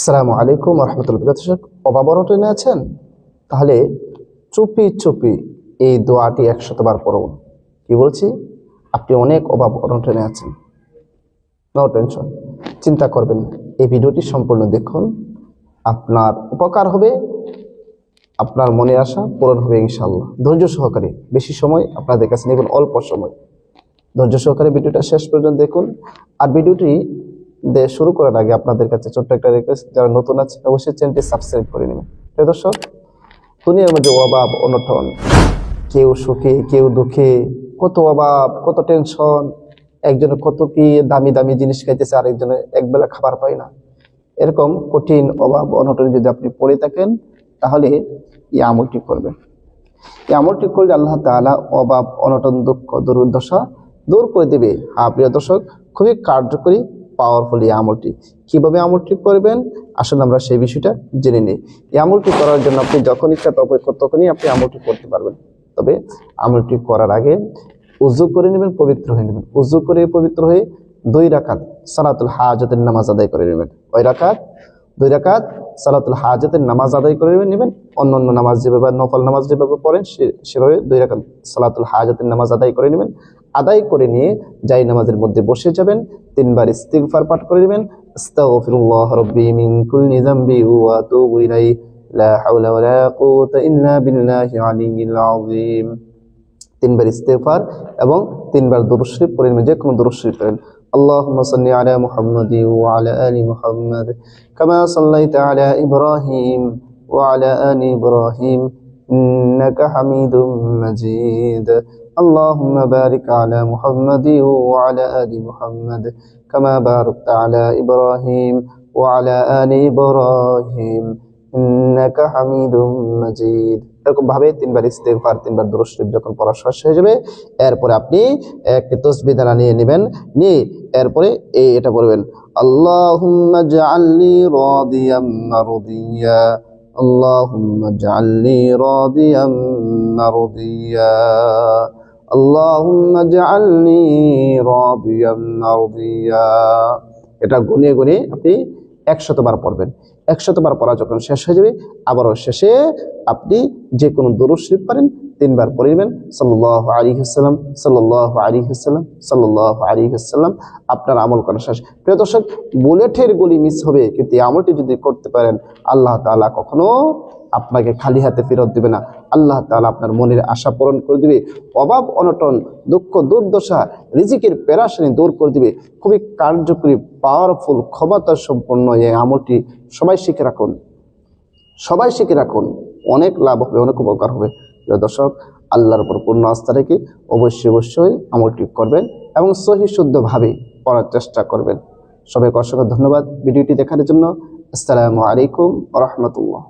আসসালামু আলাইকুম রহমতুল্লাহ। দর্শক, অভাব অনটনে আছেন? তাহলে চুপি চুপি এই দোয়াটি 100 বার পড়ুন। কি বলছি? আপনি অনেক অভাব অনটনে আছেন, নো টেনশন, চিন্তা করবেন না। এই ভিডিওটি সম্পূর্ণ দেখুন, আপনার উপকার হবে, আপনার মনে আশা পূরণ হবে ইনশাআল্লাহ। ধৈর্য সহকারে, বেশি সময় আপনাদের কাছে নেবেন, অল্প সময়। ধৈর্য সহকারে ভিডিওটা শেষ পর্যন্ত দেখুন। আর ভিডিওটি শুরু করার আগে আপনাদের কাছে ছোট্ট একটা রিকোয়েস্ট, যারা নতুন আছে অবশ্যই চ্যানেলটি সাবস্ক্রাইব করে নেবেন। প্রিয় দর্শক, দুনিয়ার মধ্যে অভাব অনটন, কেউ সুখে কেউ দুঃখে, কত অভাব, কত টেনশন। একজনে কত কি দামি দামি জিনিস খাইতেছে, আরেকজনে একবেলা খাবার পায় না। এরকম কঠিন অভাব অনটনে যদি আপনি পড়ে থাকেন, তাহলে এই আমলটি করবেন। এই আমলটি করলে আল্লাহ তাআলা অভাব অনটন দুঃখ দুর্দশা দূর করে দেবে। প্রিয় দর্শক, খুবই কার্যকরী পাওয়ারফুল এই আমলটি। কিভাবে আমলটি করবেন আসলে আমরা সেই বিষয়টা জেনে নিই। এই আমলটি করার জন্য আপনি যখন ইচ্ছা তখনই আপনি আমলটি করতে পারবেন। তবে আমলটি করার আগে উযু করে নেবেন, পবিত্র হয়ে নেবেন। উযু করে পবিত্র হয়ে 2 রাকাত সালাতুল হাজাতের নামাজ আদায় করে নেবেন। 2 রাকাত সালাতুল হাজাতের নামাজ আদায় করে নেবেন। অন্যান্য নামাজ যেভাবে, নফল নামাজ যেভাবে পড়েন সেভাবে 2 রাকাত সালাতুল হাজাতের নামাজ আদায় করে নেবেন। আদায় করে নিয়ে যাই নামাজের মধ্যে বসে যাবেন, 3 বার ইস্তিগফার পাঠ করে নেবেন। আস্তাগফিরুল্লাহ রাব্বি মিন কুল্লি যামবি ওয়া আতুবু ইলাইহি লা হাওলা ওয়ালা কুওয়াতা ইল্লা বিল্লাহি আলিয়্যিল আযীম। 3 বার ইস্তিগফার এবং 3 বার দুরূদ শরীফ পড়ে নেবেন, যে কোনো দুরূদ শরীফ পড়েন। আল্লাহুম্মা সাল্লি আলা মুহাম্মাদিন ওয়া আলা আলি মুহাম্মাদ কামা সাল্লাইতা আলা ইব্রাহিম ওয়া আলা আলি ইব্রাহিম ইন্নাকা হামিদুম মাজিদ। আল্লাহুম্মা বারিক আলা মুহাম্মাদিন ওয়া আলা আলি মুহাম্মাদ কামা বারাকতা আলা ইব্রাহিম ওয়া আলা আলি ইব্রাহিম ইন্নাকা হামিদুম মাজিদ। এরকম ভাবে 3 বার ইস্তিগফার, 3 বার দুরূদ শরীফ যখন পড়া শেষ হয়ে যাবে, এরপরে আপনি একটি তাসবিহ দানা নিয়ে নেবেন। নিয়ে এরপরে এটা বলবেন, আল্লাহুম্মা জাআলনি রাদিয়াম মারদিয়া, আল্লাহুম্মা জাআলনি রাদিয়াম মারদিয়া, আল্লাহুম্মা জাআলনি রাদিয়াম মারদিয়া। এটা গুনে গুনে আপনি 100 বার পড়বেন। 100 বার পড়া যখন শেষ হয়ে যাবে, আবারও শেষে আপনি যে কোনো দুরূদ শরীফ পড়েন, 3 বার পড়ে নেবেন, সাল্লাল্লাহু আলাইহি ওয়াসাল্লাম, সাল্লাল্লাহু আলাইহি ওয়াসাল্লাম, সাল্লাল্লাহু আলাইহি ওয়াসাল্লাম। আপনার আমল করা শেষ। প্রিয় দর্শক, বুলেটের গুলি মিস হবে, কিন্তু এই আমলটি যদি করতে পারেন, আল্লাহ তাআলা কখনো আপনাকে খালি হাতে ফেরত দিবে না। আল্লাহ তাআলা আপনার মনের আশা পূরণ করে দিবে। অভাব অনটন, দুঃখ দুর্দশা, রিজিকের পেরেশানি দূর করে দিবে। খুবই কার্যকরী, পাওয়ারফুল, ক্ষমতা সম্পন্ন এই আমলটি সবাই শিখে রাখুন, সবাই শিখে রাখুন। অনেক লাভ হবে, অনেক উপকার হবে। প্রিয় দর্শক, আল্লাহর উপর পূর্ণ আস্থা রেখে অবশ্যই আমলটি করবেন এবং সহি শুদ্ধভাবে পড়ার চেষ্টা করবেন। সবাইকে অসংখ্য ধন্যবাদ ভিডিওটি দেখার জন্য। আসসালামু আলাইকুম ওয়া রাহমাতুল্লাহ।